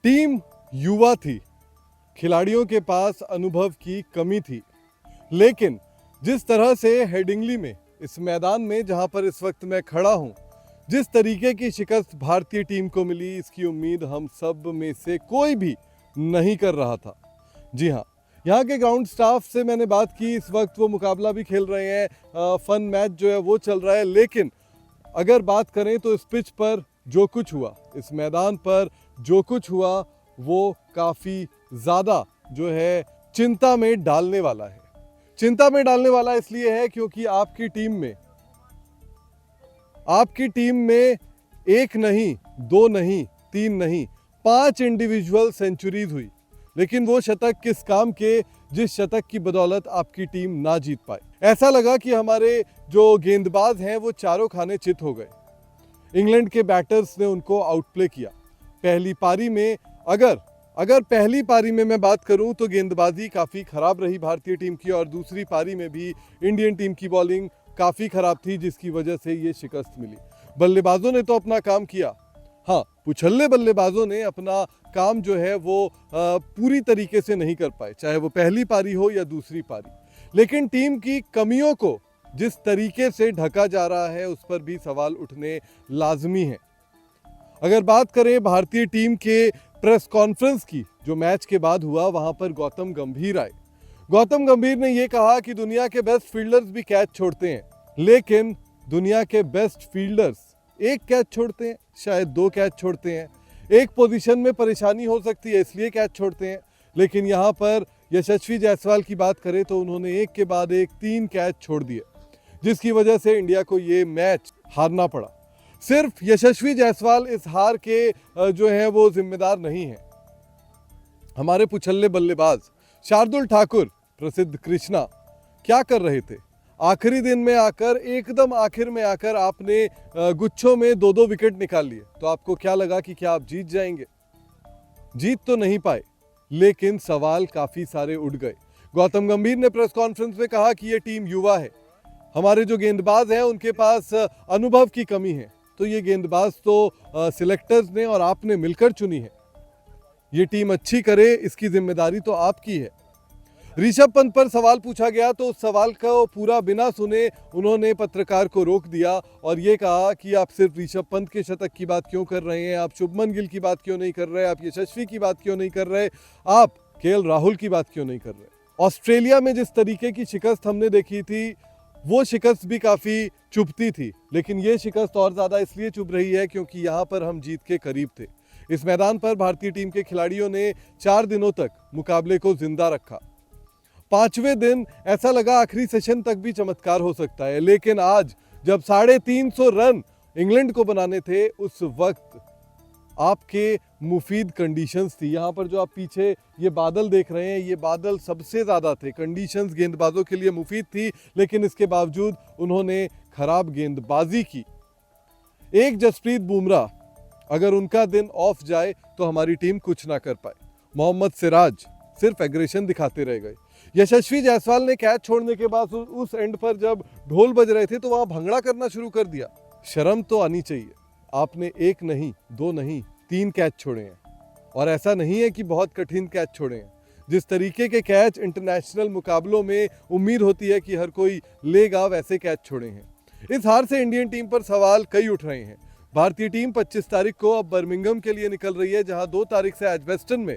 Team युवा थी, खिलाड़ियों के पास अनुभव की कमी थी, लेकिन जिस तरह से हेडिंगली में, इस मैदान में जहां पर इस वक्त मैं खड़ा हूं, जिस तरीके की शिकस्त भारतीय टीम को मिली, इसकी उम्मीद हम सब में से कोई भी नहीं कर रहा था। जी हाँ, यहाँ के ग्राउंड स्टाफ से मैंने बात की। इस वक्त वो मुकाबला भी खेल रहे हैं, फन मैच जो है वो चल रहा है, लेकिन अगर बात करें तो इस पिच पर जो कुछ हुआ, इस मैदान पर जो कुछ हुआ, वो काफ़ी ज़्यादा जो है चिंता में डालने वाला है। चिंता में डालने वाला इसलिए है क्योंकि आपकी टीम में एक नहीं, दो नहीं, तीन नहीं, 5 इंडिविजुअल सेंचुरीज हुई, लेकिन वो शतक किस काम के, जिस शतक की बदौलत आपकी टीम ना जीत पाए। ऐसा लगा कि हमारे जो गेंदबाज हैं वो चारों खाने चित हो गए। इंग्लैंड के बैटर्स ने उनको आउटप्ले किया। पहली पारी में अगर पहली पारी में मैं बात करूं तो गेंदबाजी काफ़ी ख़राब रही भारतीय टीम की, और दूसरी पारी में भी इंडियन टीम की बॉलिंग काफ़ी ख़राब थी, जिसकी वजह से ये शिकस्त मिली। बल्लेबाजों ने तो अपना काम किया, हाँ, पुछल्ले बल्लेबाजों ने अपना काम जो है वो पूरी तरीके से नहीं कर पाए, चाहे वो पहली पारी हो या दूसरी पारी। लेकिन टीम की कमियों को जिस तरीके से ढका जा रहा है उस पर भी सवाल उठने लाजमी है। अगर बात करें भारतीय टीम के प्रेस कॉन्फ्रेंस की, जो मैच के बाद हुआ, वहां पर गौतम गंभीर आए। गौतम गंभीर ने यह कहा कि दुनिया के बेस्ट फील्डर्स भी कैच छोड़ते हैं, लेकिन दुनिया के बेस्ट फील्डर्स एक कैच छोड़ते हैं, शायद 2 कैच छोड़ते हैं। एक पोजीशन में परेशानी हो सकती है इसलिए कैच छोड़ते हैं, लेकिन यहाँ पर यशस्वी जायसवाल की बात करें तो उन्होंने एक के बाद एक 3 कैच छोड़ दिए, जिसकी वजह से इंडिया को ये मैच हारना पड़ा। सिर्फ यशस्वी जायसवाल इस हार के जो है वो जिम्मेदार नहीं है। हमारे पुछल्ले बल्लेबाज शार्दुल ठाकुर, प्रसिद्ध कृष्णा, क्या कर रहे थे? आखिरी दिन में आकर, एकदम आखिर में आकर आपने गुच्छों में 2-2 विकेट निकाल लिए, तो आपको क्या लगा कि क्या आप जीत जाएंगे? जीत तो नहीं पाए, लेकिन सवाल काफी सारे उठ गए। गौतम गंभीर ने प्रेस कॉन्फ्रेंस में कहा कि ये टीम युवा है, हमारे जो गेंदबाज हैं उनके पास अनुभव की कमी है। तो ये गेंदबाज तो सिलेक्टर्स ने और आपने मिलकर चुनी है, ये टीम अच्छी करे इसकी जिम्मेदारी तो आपकी है। ऋषभ पंत पर सवाल पूछा गया तो उस सवाल को पूरा बिना सुने उन्होंने पत्रकार को रोक दिया और ये कहा कि आप सिर्फ ऋषभ पंत के शतक की बात क्यों कर रहे हैं, आप शुभमन गिल की बात क्यों नहीं कर रहे, आप यशस्वी की बात क्यों नहीं कर रहे, आप केएल राहुल की बात क्यों नहीं कर रहे। ऑस्ट्रेलिया में जिस तरीके की शिकस्त हमने देखी थी, वो शिकस्त भी काफ़ी चुभती थी, लेकिन ये शिकस्त और ज़्यादा इसलिए चुभ रही है क्योंकि यहाँ पर हम जीत के करीब थे। इस मैदान पर भारतीय टीम के खिलाड़ियों ने 4 दिनों तक मुकाबले को जिंदा रखा। 5वें दिन ऐसा लगा आखिरी सेशन तक भी चमत्कार हो सकता है, लेकिन आज जब 350 रन इंग्लैंड को बनाने थे, उस वक्त आपके मुफीद कंडीशंस थी। यहाँ पर जो आप पीछे ये बादल देख रहे हैं, ये बादल सबसे ज़्यादा थे। कंडीशंस गेंदबाजों के लिए मुफीद थी, लेकिन इसके बावजूद उन्होंने खराब गेंदबाजी की। एक जसप्रीत बुमराह, अगर उनका दिन ऑफ जाए तो हमारी टीम कुछ ना कर पाए। मोहम्मद सिराज सिर्फ एग्रेशन दिखाते रह गए। यशस्वी जायसवाल ने कैच छोड़ने के बाद उस एंड पर जब ढोल बज रहे थे तो वहां भंगड़ा करना शुरू कर दिया। शर्म तो आनी चाहिए, आपने 1 नहीं, 2 नहीं, 3 कैच छोड़े हैं, और ऐसा नहीं है कि बहुत कठिन कैच छोड़े हैं। जिस तरीके के कैच इंटरनेशनल मुकाबलों में उम्मीद होती है कि हर कोई लेगा, वैसे कैच छोड़े हैं। इस हार से इंडियन टीम पर सवाल कई उठ रहे हैं। भारतीय टीम 25 तारीख को अब बर्मिंघम के लिए निकल रही है, जहां 2 तारीख से एजबेस्टन में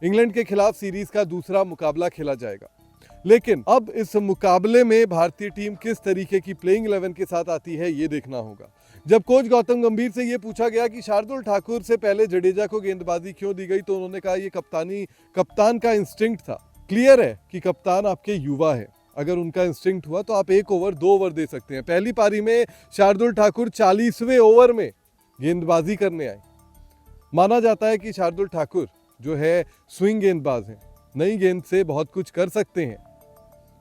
इंग्लैंड के खिलाफ सीरीज का दूसरा मुकाबला खेला जाएगा। लेकिन अब इस मुकाबले में भारतीय टीम किस तरीके की प्लेइंग 11 के साथ आती है, ये देखना होगा। जब कोच गौतम गंभीर से ये पूछा गया कि शार्दुल ठाकुर से पहले जडेजा को गेंदबाजी क्यों दी गई, तो उन्होंने कहा ये कप्तान का इंस्टिंक्ट था। क्लियर है कि कप्तान आपके युवा है, अगर उनका इंस्टिंक्ट हुआ तो आप 1 ओवर 2 ओवर दे सकते हैं। पहली पारी में शार्दुल ठाकुर 40वें ओवर में गेंदबाजी करने आए। माना जाता है कि शार्दुल ठाकुर जो है स्विंग गेंदबाज हैं, नई गेंद से बहुत कुछ कर सकते हैं।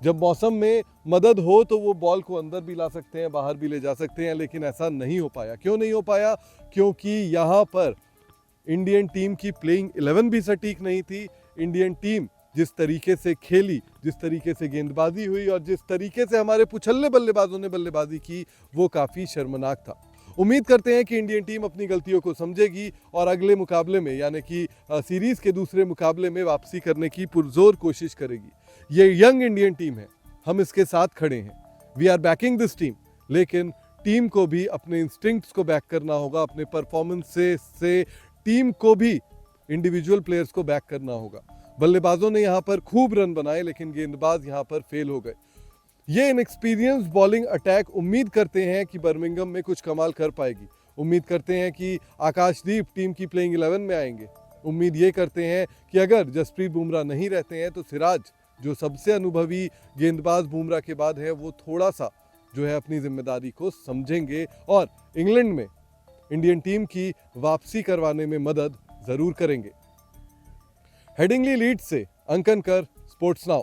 जब मौसम में मदद हो तो वो बॉल को अंदर भी ला सकते हैं, बाहर भी ले जा सकते हैं, लेकिन ऐसा नहीं हो पाया। क्यों नहीं हो पाया? क्योंकि यहाँ पर इंडियन टीम की प्लेइंग 11 भी सटीक नहीं थी। इंडियन टीम जिस तरीके से खेली, जिस तरीके से गेंदबाजी हुई और जिस तरीके से हमारे पुछल्ले बल्लेबाजों ने बल्लेबाजी की, वो काफ़ी शर्मनाक था। उम्मीद करते हैं कि इंडियन टीम अपनी गलतियों को समझेगी और अगले मुकाबले में यानी कि सीरीज के दूसरे मुकाबले में वापसी करने की पुरजोर कोशिश करेगी। ये यंग इंडियन टीम है, हम इसके साथ खड़े हैं, we are backing this team. लेकिन टीम को भी अपने इंस्टिंक्ट्स को बैक करना होगा, अपने परफॉर्मेंस से टीम को भी इंडिविजुअल प्लेयर्स को बैक करना होगा। बल्लेबाजों ने यहाँ पर खूब रन बनाए लेकिन गेंदबाज यहाँ पर फेल हो गए। ये इनएक्सपीरियंस बॉलिंग अटैक उम्मीद करते हैं कि बर्मिंघम में कुछ कमाल कर पाएगी। उम्मीद करते हैं कि आकाशदीप टीम की प्लेइंग 11 में आएंगे। उम्मीद ये करते हैं कि अगर जसप्रीत बुमराह नहीं रहते हैं तो सिराज, जो सबसे अनुभवी गेंदबाज बुमराह के बाद है, वो थोड़ा सा जो है अपनी जिम्मेदारी को समझेंगे और इंग्लैंड में इंडियन टीम की वापसी करवाने में मदद जरूर करेंगे। हेडिंगली लीड से अंकन कर, स्पोर्ट्स नाउ।